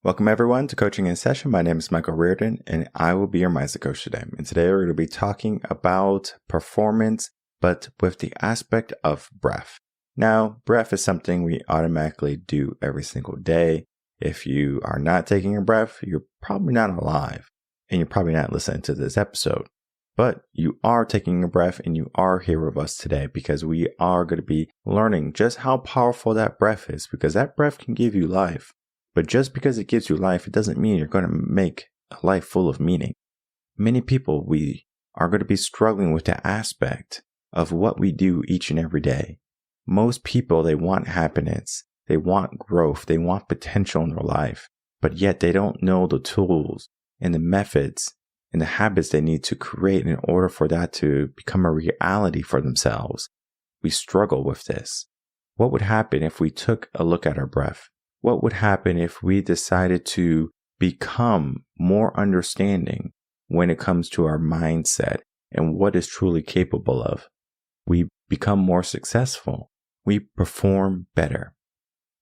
Welcome everyone to Coaching in Session. My name is Michael Rearden and I will be your mindset coach today. And today we're going to be talking about performance, but with the aspect of breath. Now, breath is something we automatically do every single day. If you are not taking a breath, you're probably not alive and you're probably not listening to this episode. But you are taking a breath and you are here with us today because we are going to be learning just how powerful that breath is, because that breath can give you life. But just because it gives you life, it doesn't mean you're going to make a life full of meaning. Many people, we are going to be struggling with the aspect of what we do each and every day. Most people, they want happiness, they want growth, they want potential in their life, but yet they don't know the tools and the methods and the habits they need to create in order for that to become a reality for themselves. We struggle with this. What would happen if we took a look at our breath? What would happen if we decided to become more understanding when it comes to our mindset and what is truly capable of? We become more successful. We perform better.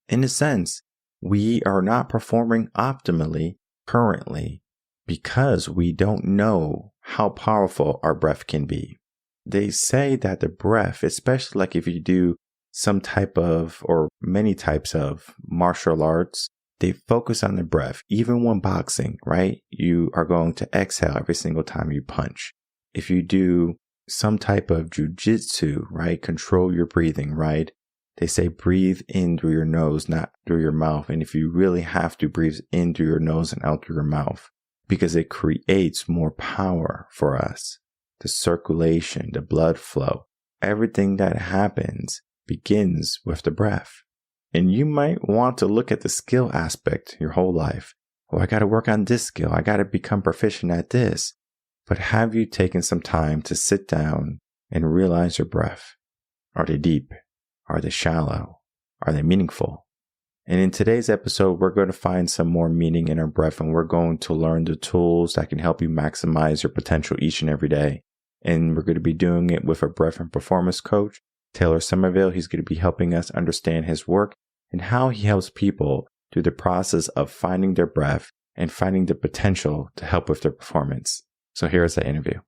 In a sense, we are not performing optimally currently because we don't know how powerful our breath can be. They say that the breath, especially like if you do some type of or many types of martial arts, they focus on the breath. Even when boxing, right? You are going to exhale every single time you punch. If you do some type of jujitsu, right? Control your breathing, right? They say breathe in through your nose, not through your mouth. And if you really have to, breathe in through your nose and out through your mouth, because it creates more power for us. The circulation, the blood flow, everything that happens begins with the breath. And you might want to look at the skill aspect your whole life. Oh, I got to work on this skill. I got to become proficient at this. But have you taken some time to sit down and realize your breath? Are they deep? Are they shallow? Are they meaningful? And in today's episode, we're going to find some more meaning in our breath, and we're going to learn the tools that can help you maximize your potential each and every day. And we're going to be doing it with a breath and performance coach, Taylor Somerville. He's going to be helping us understand his work and how he helps people through the process of finding their breath and finding the potential to help with their performance. So here's the interview.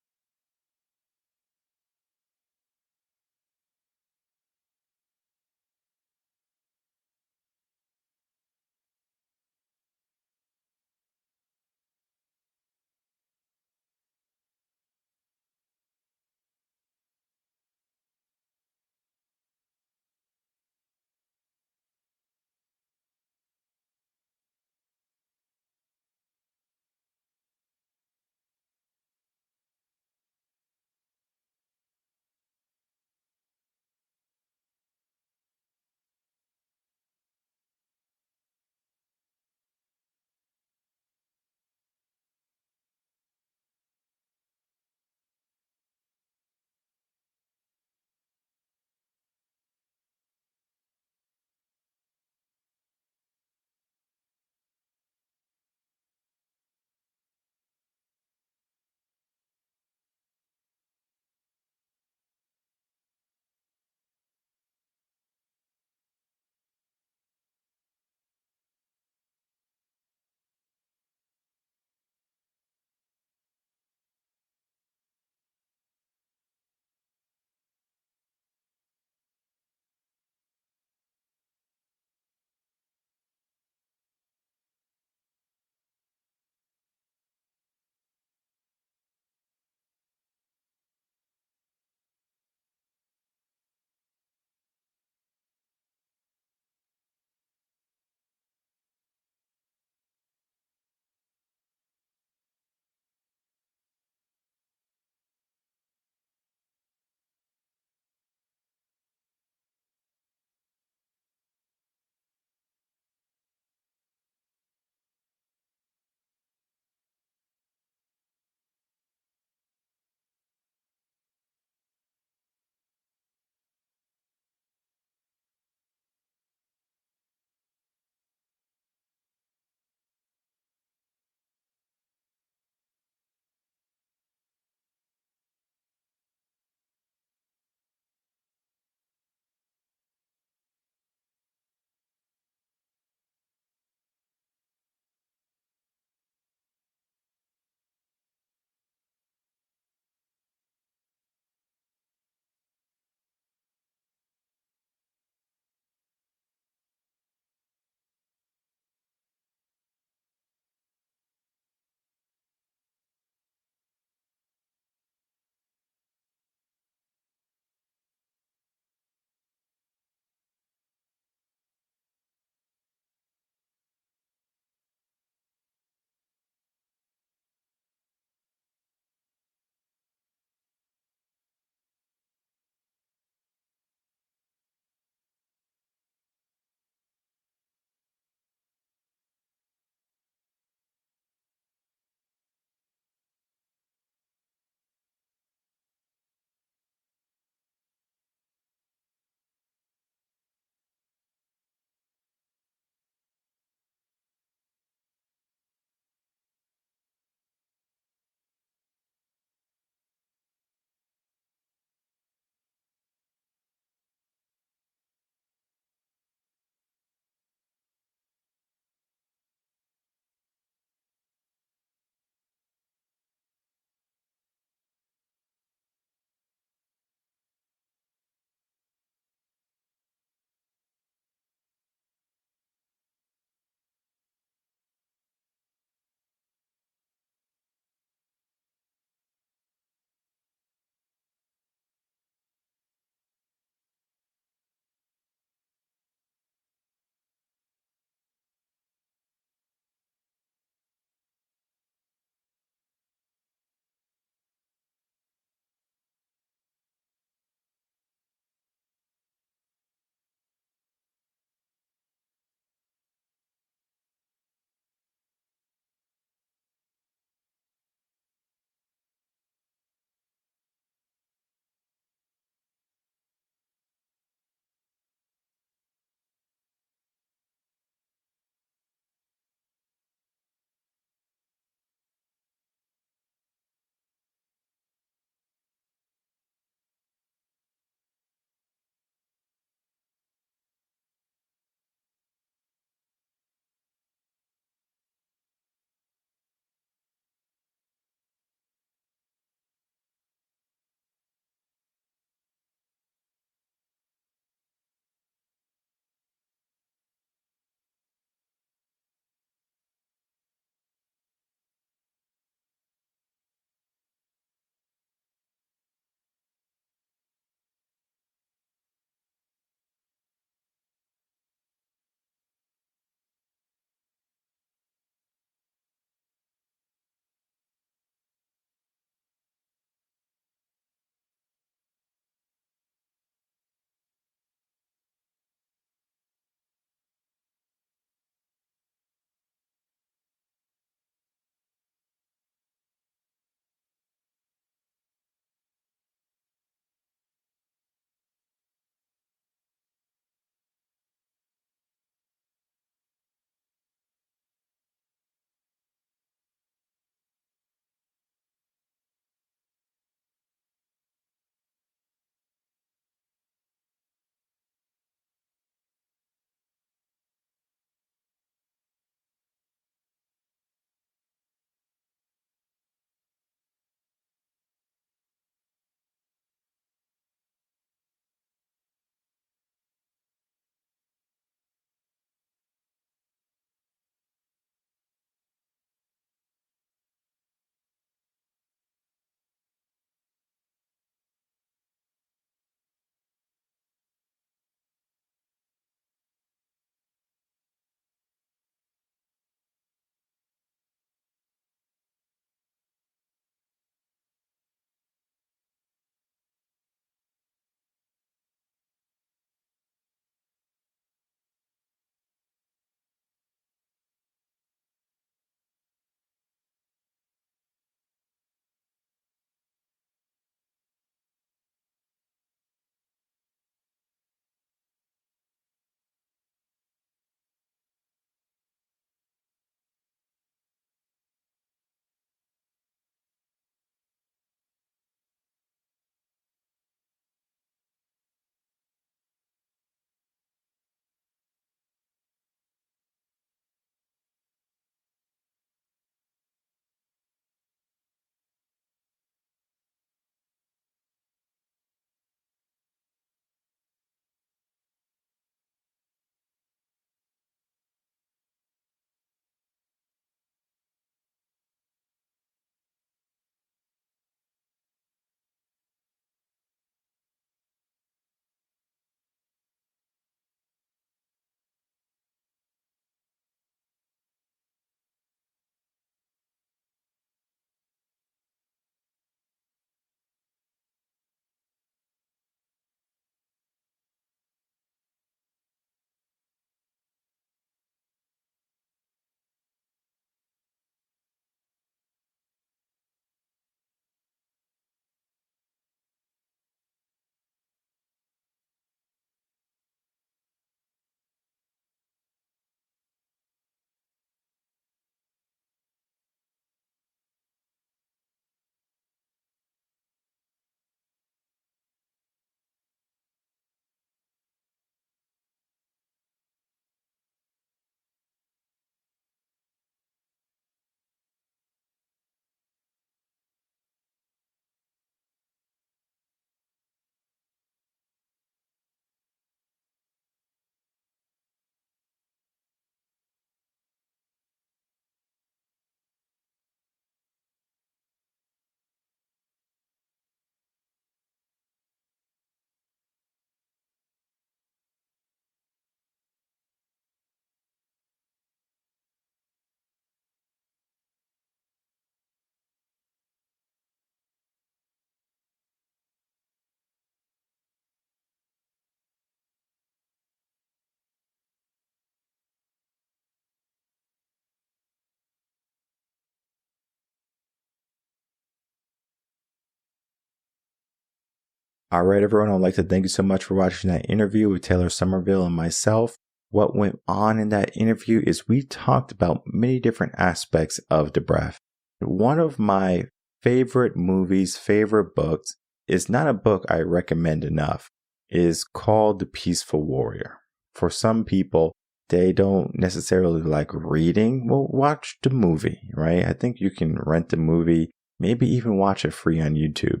All right, everyone, I'd like to thank you so much for watching that interview with Taylor Somerville and myself. What went on in that interview is we talked about many different aspects of the breath. One of my favorite movies, favorite books, is not a book I recommend enough, is called The Peaceful Warrior. For some people, they don't necessarily like reading. Well, watch the movie, right? I think you can rent the movie, maybe even watch it free on YouTube.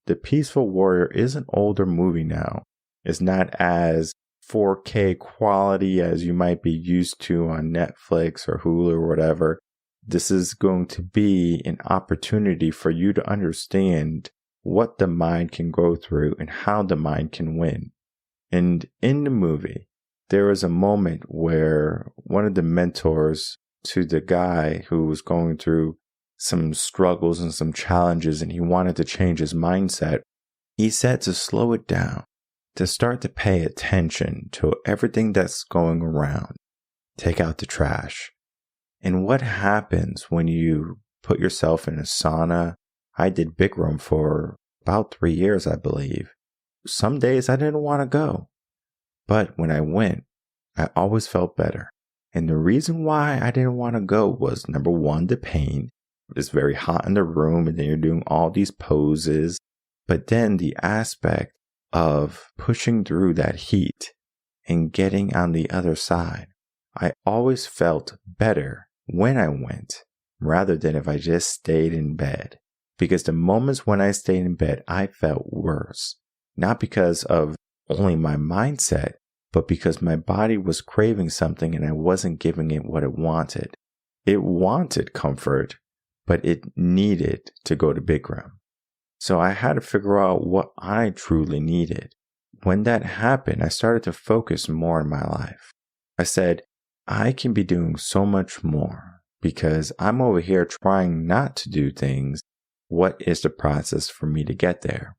The Peaceful Warrior is an older movie now. It's not as 4K quality as you might be used to on Netflix or Hulu or whatever. This is going to be an opportunity for you to understand what the mind can go through and how the mind can win. And in the movie, there was a moment where one of the mentors to the guy who was going through some struggles and some challenges, and he wanted to change his mindset, he said to slow it down, to start to pay attention to everything that's going around, take out the trash. And what happens when you put yourself in a sauna? I did Bikram for about 3 years, I believe. Some days I didn't want to go, but when I went, I always felt better. And the reason why I didn't want to go was, number one, the pain. It's very hot in the room, and then you're doing all these poses. But then the aspect of pushing through that heat and getting on the other side, I always felt better when I went rather than if I just stayed in bed. Because the moments when I stayed in bed, I felt worse. Not because of only my mindset, but because my body was craving something and I wasn't giving it what it wanted. It wanted comfort, but it needed to go to Bikram. So I had to figure out what I truly needed. When that happened, I started to focus more on my life. I said, I can be doing so much more because I'm over here trying not to do things. What is the process for me to get there?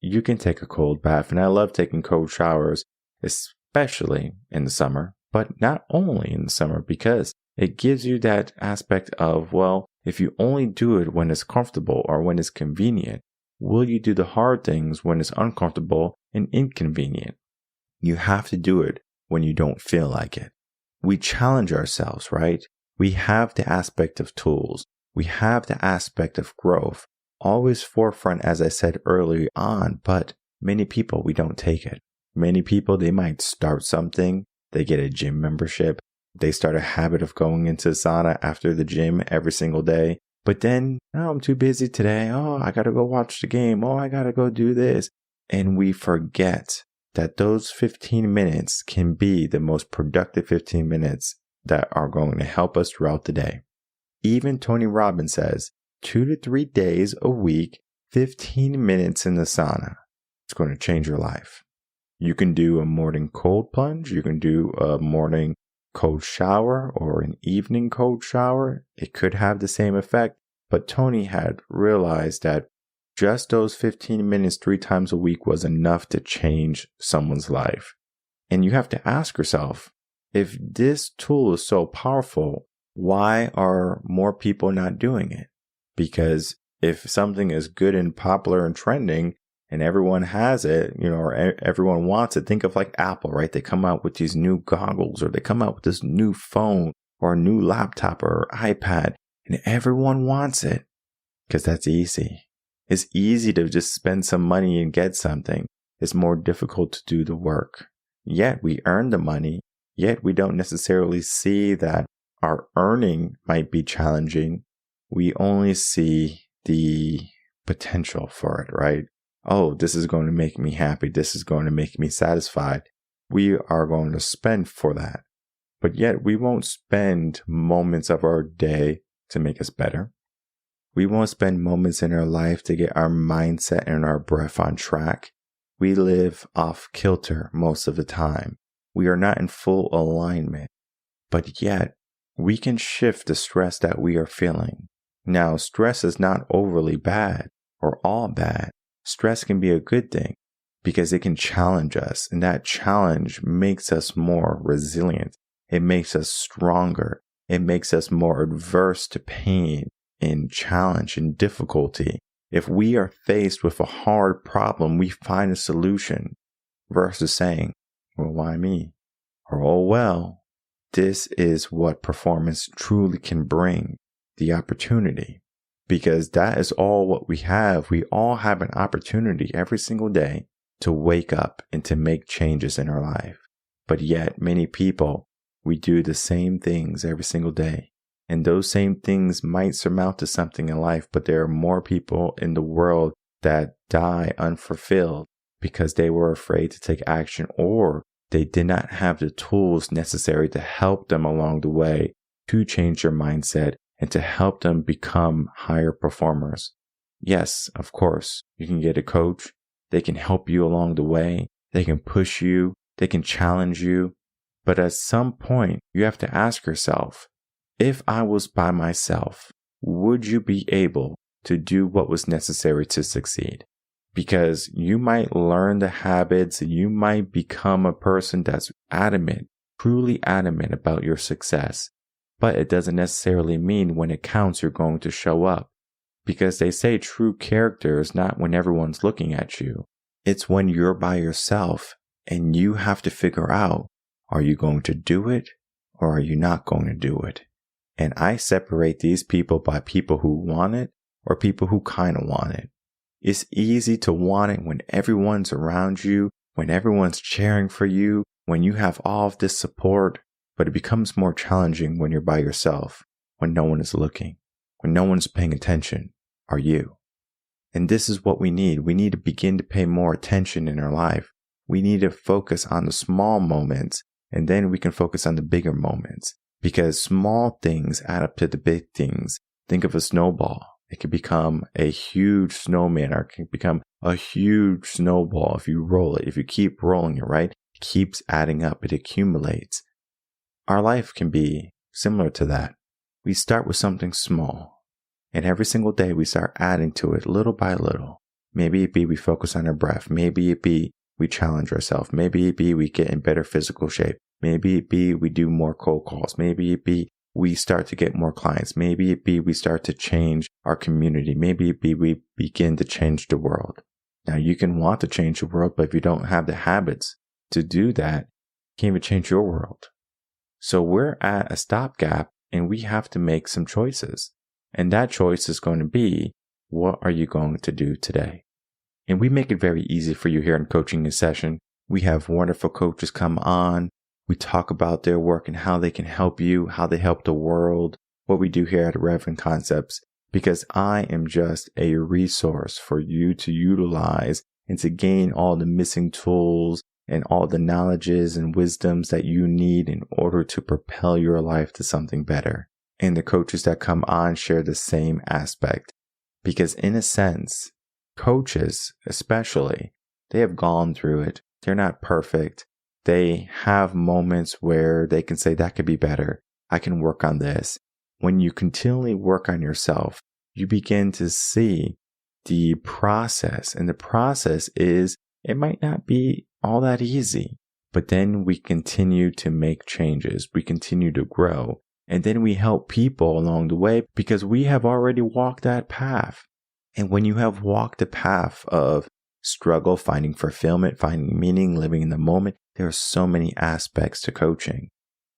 You can take a cold bath, and I love taking cold showers, especially in the summer, but not only in the summer, because it gives you that aspect of, well, if you only do it when it's comfortable or when it's convenient, will you do the hard things when it's uncomfortable and inconvenient? You have to do it when you don't feel like it. We challenge ourselves, right? We have the aspect of tools. We have the aspect of growth. Always forefront, as I said early on, but many people, we don't take it. Many people, they might start something. They get a gym membership. They start a habit of going into sauna after the gym every single day. But then, oh, I'm too busy today. Oh, I got to go watch the game. Oh, I got to go do this. And we forget that those 15 minutes can be the most productive 15 minutes that are going to help us throughout the day. Even Tony Robbins says 2 to 3 days a week, 15 minutes in the sauna. It's going to change your life. You can do a morning cold plunge. You can do a morning cold shower or an evening cold shower. It could have the same effect, but Tony had realized that just those 15 minutes 3 times a week was enough to change someone's life. And you have to ask yourself, if this tool is so powerful, why are more people not doing it? Because if something is good and popular and trending and everyone has it, or everyone wants it, think of like Apple, right? They come out with these new goggles, or they come out with this new phone or a new laptop or iPad, and everyone wants it because that's easy. It's easy to just spend some money and get something. It's more difficult to do the work. Yet we earn the money, yet we don't necessarily see that our earning might be challenging. We only see the potential for it, right? Oh, this is going to make me happy. This is going to make me satisfied. We are going to spend for that. But yet we won't spend moments of our day to make us better. We won't spend moments in our life to get our mindset and our breath on track. We live off kilter most of the time. We are not in full alignment. But yet, we can shift the stress that we are feeling. Now, stress is not overly bad or all bad. Stress can be a good thing because it can challenge us, and that challenge makes us more resilient. It makes us stronger. It makes us more adverse to pain and challenge and difficulty. If we are faced with a hard problem, we find a solution versus saying, well, why me? Or, oh, well, this is what performance truly can bring, the opportunity. Because that is all what we have. We all have an opportunity every single day to wake up and to make changes in our life. But yet, many people, we do the same things every single day. And those same things might surmount to something in life, but there are more people in the world that die unfulfilled because they were afraid to take action, or they did not have the tools necessary to help them along the way to change their mindset and to help them become higher performers. Yes, of course, you can get a coach. They can help you along the way. They can push you. They can challenge you. But at some point, you have to ask yourself, if I was by myself, would you be able to do what was necessary to succeed? Because you might learn the habits and you might become a person that's adamant, truly adamant about your success. But it doesn't necessarily mean when it counts, you're going to show up. Because they say true character is not when everyone's looking at you. It's when you're by yourself and you have to figure out, are you going to do it or are you not going to do it? And I separate these people by people who want it or people who kind of want it. It's easy to want it when everyone's around you, when everyone's cheering for you, when you have all of this support, but it becomes more challenging when you're by yourself, when no one is looking, when no one's paying attention. Are you? And this is what we need. We need to begin to pay more attention in our life. We need to focus on the small moments, and then we can focus on the bigger moments. Because small things add up to the big things. Think of a snowball. It can become a huge snowman, or it can become a huge snowball if you roll it. If you keep rolling it, right? It keeps adding up. It accumulates. Our life can be similar to that. We start with something small, and every single day we start adding to it little by little. Maybe it be we focus on our breath. Maybe it be we challenge ourselves. Maybe it be we get in better physical shape. Maybe it be we do more cold calls. Maybe it be we start to get more clients. Maybe it be we start to change our community. Maybe it be we begin to change the world. Now, you can want to change the world, but if you don't have the habits to do that, you can't even change your world. So we're at a stopgap and we have to make some choices. And that choice is going to be, what are you going to do today? And we make it very easy for you here in Coaching in Session. We have wonderful coaches come on. We talk about their work and how they can help you, how they help the world, what we do here at Reven Concepts, because I am just a resource for you to utilize and to gain all the missing tools and all the knowledges and wisdoms that you need in order to propel your life to something better. And the coaches that come on share the same aspect, because in a sense, coaches especially, they have gone through it. They're not perfect. They have moments where they can say, that could be better. I can work on this. When you continually work on yourself, you begin to see the process. And the process is, it might not be all that easy, but then we continue to make changes. We continue to grow. And then we help people along the way because we have already walked that path. And when you have walked the path of struggle, finding fulfillment, finding meaning, living in the moment, there are so many aspects to coaching.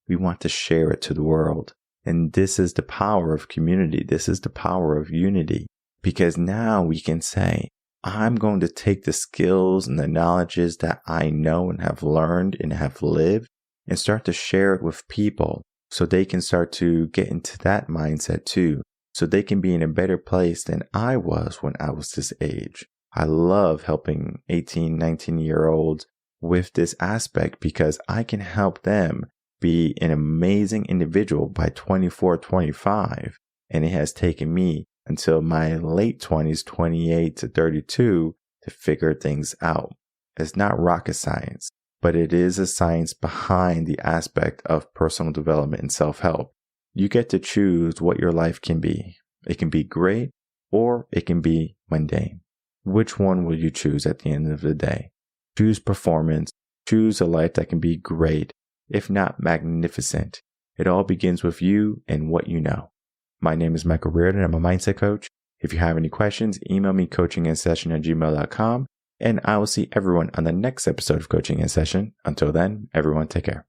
We want to share it to the world. And this is the power of community. This is the power of unity. Because now we can say, I'm going to take the skills and the knowledges that I know and have learned and have lived and start to share it with people so they can start to get into that mindset too. So they can be in a better place than I was when I was this age. I love helping 18, 19-year-olds with this aspect because I can help them be an amazing individual by 24, 25. And it has taken me until my late 20s, 28 to 32, to figure things out. It's not rocket science, but it is a science behind the aspect of personal development and self-help. You get to choose what your life can be. It can be great or it can be mundane. Which one will you choose at the end of the day? Choose performance. Choose a life that can be great, if not magnificent. It all begins with you and what you know. My name is Michael Rearden. I'm a mindset coach, If you have any questions, email me coachinginsession@gmail.com, and I will see everyone on the next episode of Coaching in Session. Until then, everyone take care.